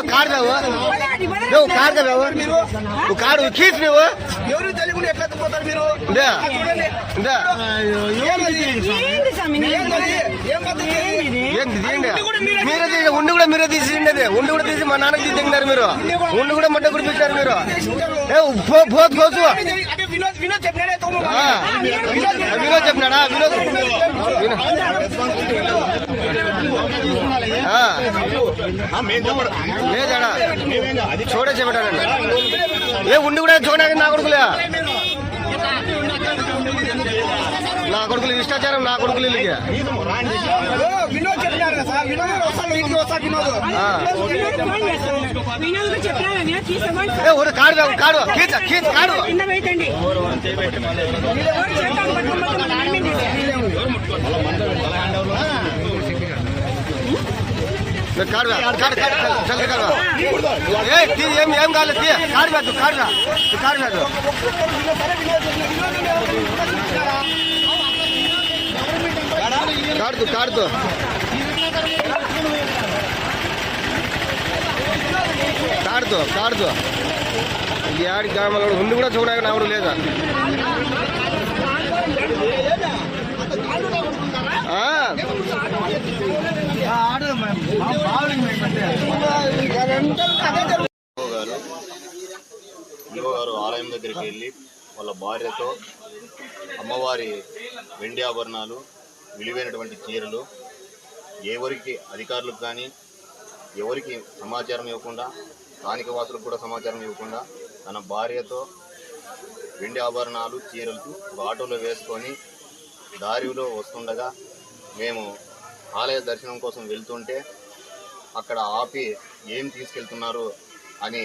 Car car car खींच ఉండి కూడా మీరే తీసిండేది ఉండి కూడా తీసి మా నాన్నకి తీసినారు మీరు ఉండి కూడా మట్ట కుడిపించారు మీరు పోసు వినోద్ చెప్పినాడా లేదాడా చూడే చెప్పాడండి ఏ ఉండి కూడా చూడడానికి నా కొడుకులే నా కొడుకులు ఇష్టాచారం నా కొడుకులు కాడు కాడు కాడు ఏం కాలేదు కాడు కాదు కాడు కాడు కాదు కాడుతూ కాడుతూ కాడుతూ కాడుతూ యాడి గ్రామాల ఉండి కూడా చూడడానికి నావరు లేదా గారు ఆలయం దగ్గరికి వెళ్ళి వాళ్ళ భార్యతో అమ్మవారి వెండి ఆభరణాలు విలువైనటువంటి చీరలు ఎవరికి అధికారులకు కానీ ఎవరికి సమాచారం ఇవ్వకుండా స్థానిక వాసులకు కూడా సమాచారం ఇవ్వకుండా తన భార్యతో వెండి ఆభరణాలు చీరలు ఆటోలో వేసుకొని దారిలో వస్తుండగా మేము ఆలయ దర్శనం కోసం వెళ్తుంటే అక్కడ ఆపి ఏం తీసుకెళ్తున్నారు అని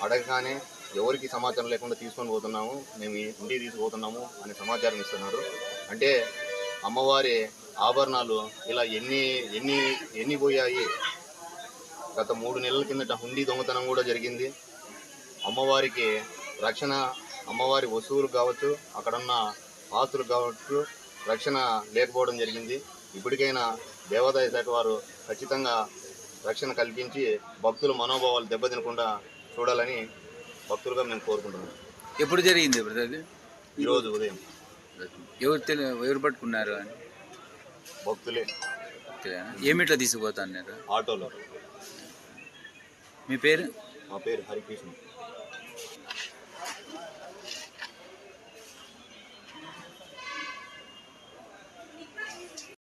అడగగానే ఎవరికి సమాచారం లేకుండా తీసుకొని పోతున్నాము మేము ఇంటికి తీసుకుపోతున్నాము అని సమాచారం ఇస్తున్నారు. అంటే అమ్మవారి ఆభరణాలు ఇలా ఎన్ని పోయాయి. గత 3 నెలల కిందట హుండీ దొంగతనం కూడా జరిగింది. అమ్మవారికి రక్షణ, అమ్మవారి వస్తువులు కావచ్చు, అక్కడున్న ఆస్తులు కావచ్చు, రక్షణ లేకపోవడం జరిగింది. ఇప్పటికైనా దేవాదాయ శాఖ వారు ఖచ్చితంగా రక్షణ కల్పించి భక్తుల మనోభావాలు దెబ్బతినకుండా చూడాలని భక్తులుగా మేము కోరుకుంటున్నాం. ఎప్పుడు జరిగింది బ్రదర్? ఈరోజు ఉదయం. ఎవరు పట్టుకున్నారు అని? భక్తులే. ఏమిట్లా తీసుకుపోతా అన్నారు? ఆటోలో. మీ పేరు? మా పేరు హరికృష్ణ.